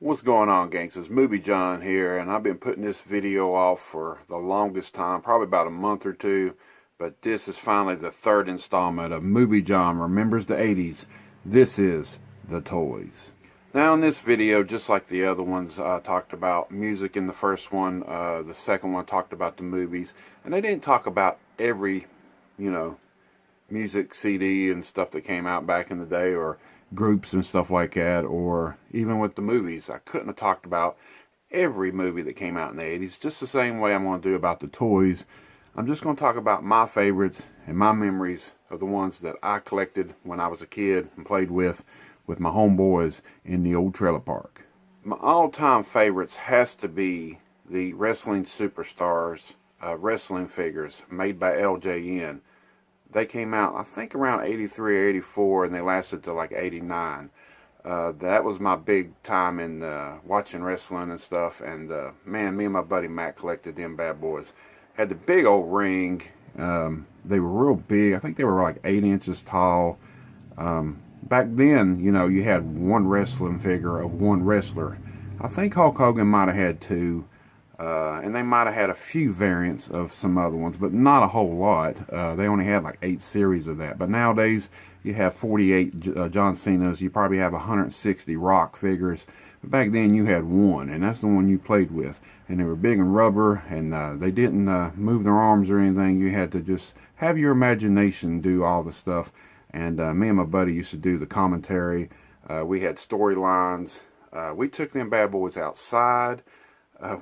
What's going on, gangs? It's MovieJohn here, and I've been putting this video off for the longest time, probably about a month or two, but this is finally the third installment of MovieJohn Remembers the 80s. This is the toys. Now in this video, just like the other ones, I talked about music in the first one, the second one talked about the movies, and they didn't talk about every, music CD and stuff that came out back in the day, or groups and stuff like that, or even with the movies. I couldn't have talked about every movie that came out in the 80s, just the same way I'm going to do about the toys. I'm just going to talk about my favorites and my memories of the ones that I collected when I was a kid and played with my homeboys in the old trailer park. My all-time favorites has to be the Wrestling Superstars wrestling figures made by LJN. They came out, I think, around 83 or 84, and they lasted till like 89. That was my big time in watching wrestling and stuff. And man, me and my buddy Matt collected them bad boys. Had the big old ring. They were real big. I think they were like 8 inches tall. Back then, you had one wrestling figure of one wrestler. I think Hulk Hogan might have had two. And they might have had a few variants of some other ones, but not a whole lot. They only had like 8 series of that. But nowadays, you have 48 John Cena's. You probably have 160 Rock figures. But back then, you had one, and that's the one you played with. And they were big and rubber, and they didn't move their arms or anything. You had to just have your imagination do all the stuff. And me and my buddy used to do the commentary. We had storylines. We took them bad boys outside.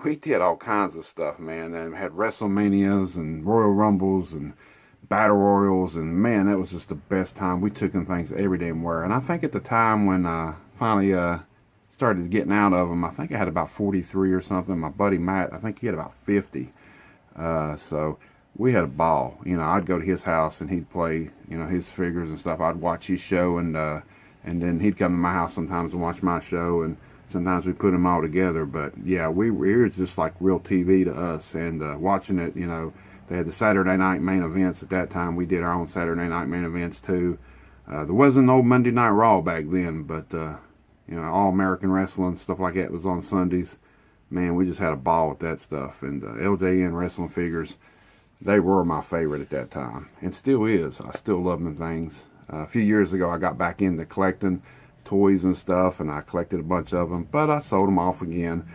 We did all kinds of stuff, man, and had WrestleManias and Royal Rumbles and Battle Royals, and man, that was just the best time. We took them things every damn where. And I think at the time when I finally started getting out of them, I think I had about 43 or something. My buddy Matt, I think he had about 50. So we had a ball. I'd go to his house and he'd play, his figures and stuff. I'd watch his show, and then he'd come to my house sometimes and watch my show, and sometimes we put them all together. But yeah, it was just like real TV to us. And watching it, they had the Saturday night main events at that time. We did our own Saturday night main events too. There wasn't no Monday Night Raw back then, but All American Wrestling, stuff like that was on Sundays. Man, we just had a ball with that stuff. And LJN wrestling figures, they were my favorite at that time, and still is. I still love them things. A few years ago, I got back into collecting toys and stuff, and I collected a bunch of them, but I sold them off again,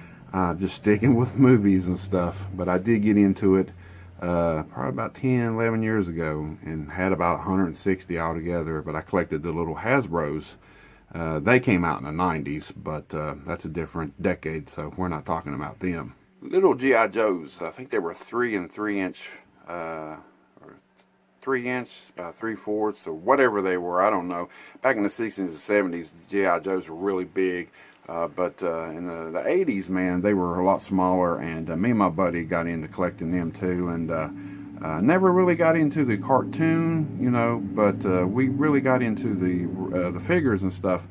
just sticking with movies and stuff. But I did get into it probably about 10, 11 years ago, and had about 160 altogether. But I collected the little Hasbros. They came out in the 90s, but that's a different decade, so we're not talking about them. Little G.I. Joes, I think they were 3 and 3-inch, or 3-inch, 3/4, or whatever they were, I don't know. Back in the 60s and 70s, G.I. Joes were really big, but in the 80s, man, they were a lot smaller, and me and my buddy got into collecting them too, and never really got into the cartoon, but we really got into the figures and stuff,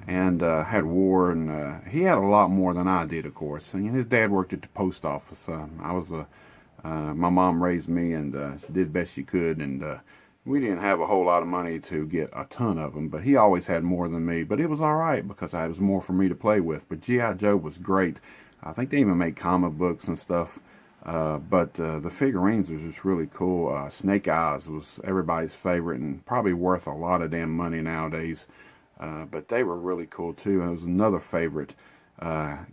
and had war, and he had a lot more than I did, of course. And his dad worked at the post office. My mom raised me, and she did best she could, and we didn't have a whole lot of money to get a ton of them, but he always had more than me. But it was all right, because it was more for me to play with. But G.I. Joe was great. I think they even made comic books and stuff, but the figurines was just really cool. Snake Eyes was everybody's favorite, and probably worth a lot of damn money nowadays, but they were really cool too. And it was another favorite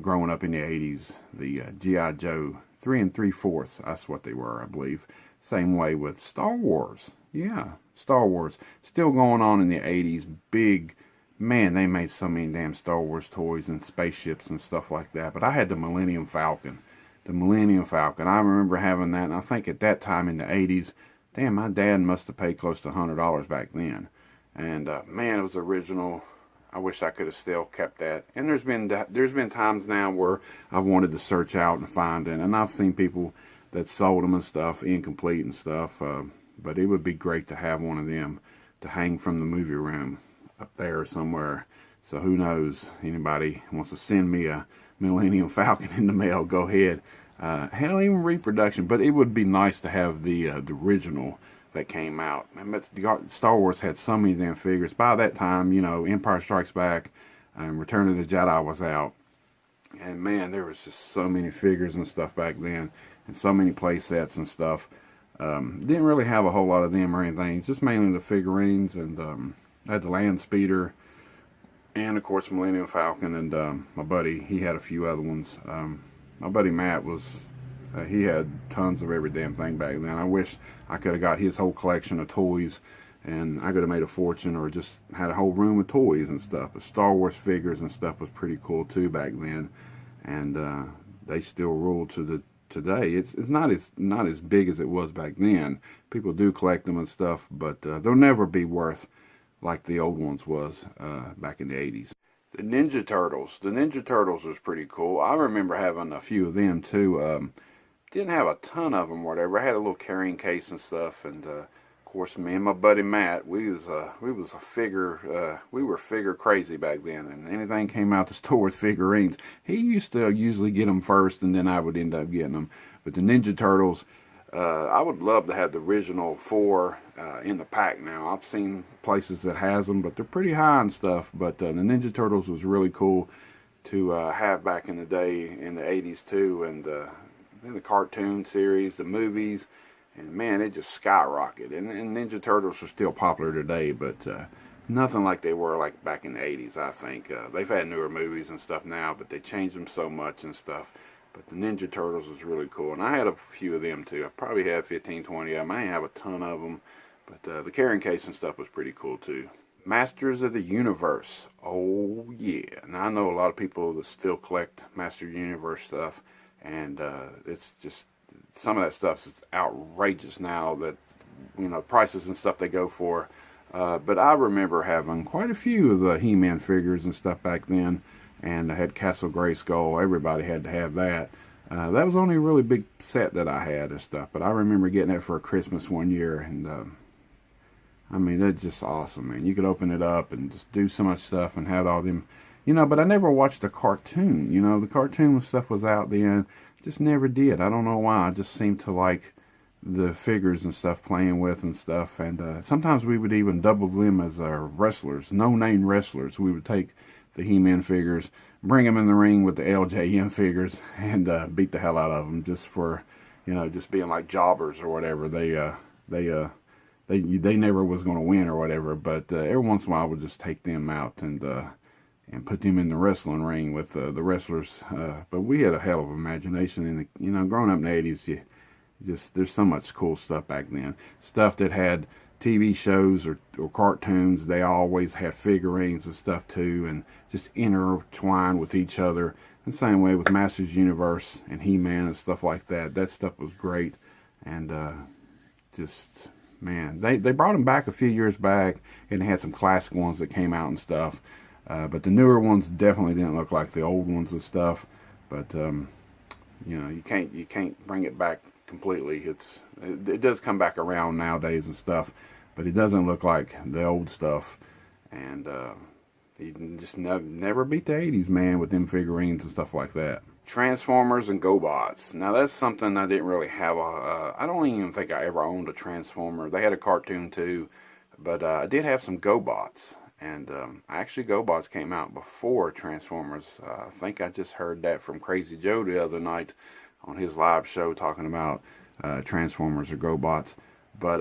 growing up in the 80s, the G.I. Joe 3 3/4, that's what they were, I believe. Same way with Star Wars. Yeah, Star Wars. Still going on in the 80s. Big, man, they made so many damn Star Wars toys and spaceships and stuff like that. But I had the Millennium Falcon. The Millennium Falcon. I remember having that, and I think at that time in the 80s, damn, my dad must have paid close to $100 back then. And, man, it was original. I wish I could have still kept that. And there's been times now where I wanted to search out and find it, and I've seen people that sold them and stuff, incomplete and stuff. But it would be great to have one of them to hang from the movie room up there somewhere. So who knows? Anybody wants to send me a Millennium Falcon in the mail? Go ahead. Hell, even reproduction. But it would be nice to have the original that came out. Star Wars had so many damn figures. By that time, Empire Strikes Back and Return of the Jedi was out. And man, there was just so many figures and stuff back then, and so many play sets and stuff. Didn't really have a whole lot of them or anything, just mainly the figurines, and I had the Land Speeder, and of course Millennium Falcon, and my buddy, he had a few other ones. My buddy Matt was, he had tons of every damn thing back then. I wish I could have got his whole collection of toys, and I could have made a fortune, or just had a whole room of toys and stuff. The Star Wars figures and stuff was pretty cool too back then, and they still rule to the today. It's not as big as it was back then. People do collect them and stuff, but they'll never be worth like the old ones was back in the 80s. The Ninja Turtles. The Ninja Turtles was pretty cool. I remember having a few of them too. Didn't have a ton of them or whatever. I had a little carrying case and stuff, and of course me and my buddy Matt, we were figure crazy back then, and anything came out the store with figurines, he used to usually get them first, and then I would end up getting them. But the Ninja Turtles, I would love to have the original 4 in the pack now. I've seen places that has them, but they're pretty high and stuff. But the Ninja Turtles was really cool to have back in the day, in the 80s too, and the cartoon series, the movies, and man, it just skyrocketed. And Ninja Turtles are still popular today, but nothing like they were like back in the 80s, I think. They've had newer movies and stuff now, but they changed them so much and stuff. But the Ninja Turtles was really cool, and I had a few of them too. I probably had 15, 20 of them. I didn't have a ton of them, but the carrying case and stuff was pretty cool too. Masters of the Universe. Oh yeah. Now I know a lot of people that still collect Master of the Universe stuff, and it's just, some of that stuff is outrageous now, that, you know, prices and stuff they go for. But I remember having quite a few of the He-Man figures and stuff back then, and I had Castle Grayskull. Everybody had to have that. That was only a really big set that I had and stuff, but I remember getting it for a Christmas one year, and I mean, that's just awesome, man. You could open it up and just do so much stuff and have all them, you know. But I never watched the cartoon, you know. The cartoon stuff was out then. Just never did. I don't know why. I just seemed to like the figures and stuff, playing with and stuff. And sometimes we would even double them as wrestlers, no-name wrestlers. We would take the He-Man figures, bring them in the ring with the LJN figures, and beat the hell out of them, just for, you know, just being like jobbers or whatever. They never was going to win or whatever, but every once in a while I would just take them out and put them in the wrestling ring with the wrestlers. But we had a hell of an imagination, and you know, growing up in the 80s, there's so much cool stuff back then. Stuff that had TV shows or cartoons, they always had figurines and stuff too, and just intertwined with each other. The same way with Masters Universe and He-Man and stuff like that. That stuff was great, and just, man, they brought them back a few years back, and they had some classic ones that came out and stuff. But the newer ones definitely didn't look like the old ones and stuff. But you know, you can't bring it back completely. It does come back around nowadays and stuff, but it doesn't look like the old stuff. And you can just never beat the 80s, man, with them figurines and stuff like that. Transformers and GoBots. Now that's something I didn't really have. I don't even think I ever owned a Transformer. They had a cartoon too, but I did have some GoBots. And actually, GoBots came out before Transformers. I think I just heard that from Crazy Joe the other night on his live show, talking about Transformers or GoBots. But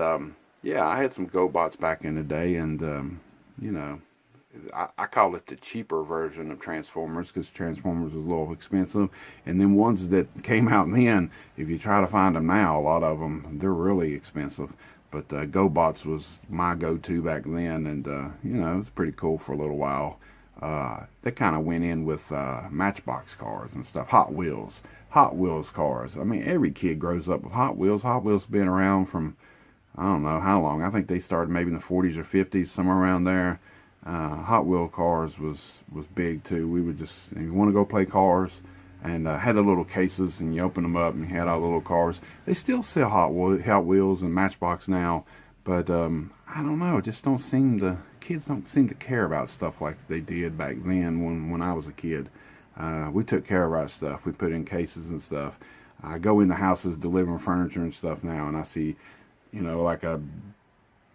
yeah, I had some GoBots back in the day, and you know, I call it the cheaper version of Transformers, because Transformers was a little expensive. And then ones that came out then, if you try to find them now, a lot of them, they're really expensive. But GoBots was my go-to back then, and you know, it was pretty cool for a little while. They kind of went in with Matchbox cars and stuff, Hot Wheels cars. I mean, every kid grows up with Hot Wheels. Hot Wheels have been around from, I don't know how long. I think they started maybe in the 40s or 50s, somewhere around there. Hot Wheel cars was big too. We would just, if you want to go play cars, and had the little cases, and you open them up, and you had all the little cars. They still sell Hot Wheels and Matchbox now, but I don't know. Just don't seem to, kids don't seem to care about stuff like they did back then when I was a kid. We took care of our stuff. We put it in cases and stuff. I go in the houses delivering furniture and stuff now, and I see, you know, like a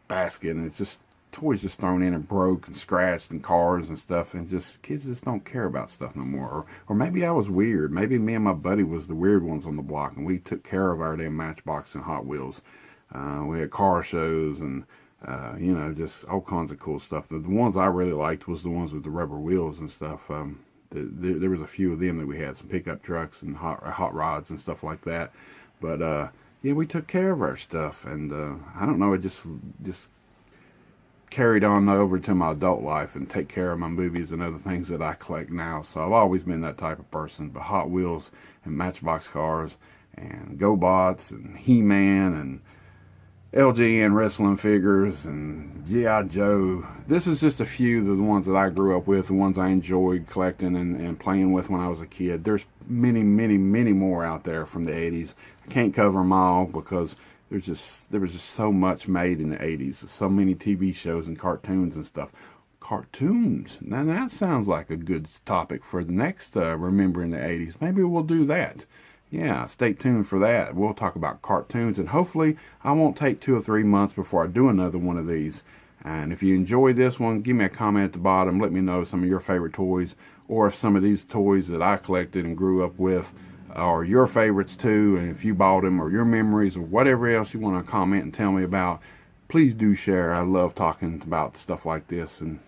basket, and it's just toys just thrown in and broke and scratched and cars and stuff, and just kids just don't care about stuff no more. Or maybe I was weird. Maybe me and my buddy was the weird ones on the block, and we took care of our damn Matchbox and Hot Wheels. We had car shows and you know, just all kinds of cool stuff. The ones I really liked was the ones with the rubber wheels and stuff. There was a few of them that we had, some pickup trucks and hot rods and stuff like that. But yeah, we took care of our stuff, and I don't know, it just carried on over to my adult life and take care of my movies and other things that I collect now. So I've always been that type of person. But Hot Wheels and Matchbox cars and GoBots and He-Man and LJN wrestling figures and G.I. Joe. This is just a few of the ones that I grew up with, the ones I enjoyed collecting and playing with when I was a kid. There's many, many, many more out there from the 80s. I can't cover them all because there was just so much made in the 80s. So many TV shows and cartoons and stuff. Cartoons. Now that sounds like a good topic for the next Remembering the 80s. Maybe we'll do that. Yeah, stay tuned for that. We'll talk about cartoons, and hopefully I won't take 2 or 3 months before I do another one of these. And if you enjoyed this one, give me a comment at the bottom. Let me know some of your favorite toys, or if some of these toys that I collected and grew up with are your favorites too, and if you bought them, or your memories, or whatever else you want to comment and tell me about. Please do share. I love talking about stuff like this. And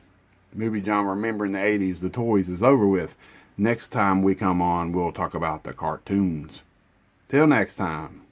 MovieJohn Remembering the 80s, the toys, is over with. Next time we come on, we'll talk about the cartoons. Till next time.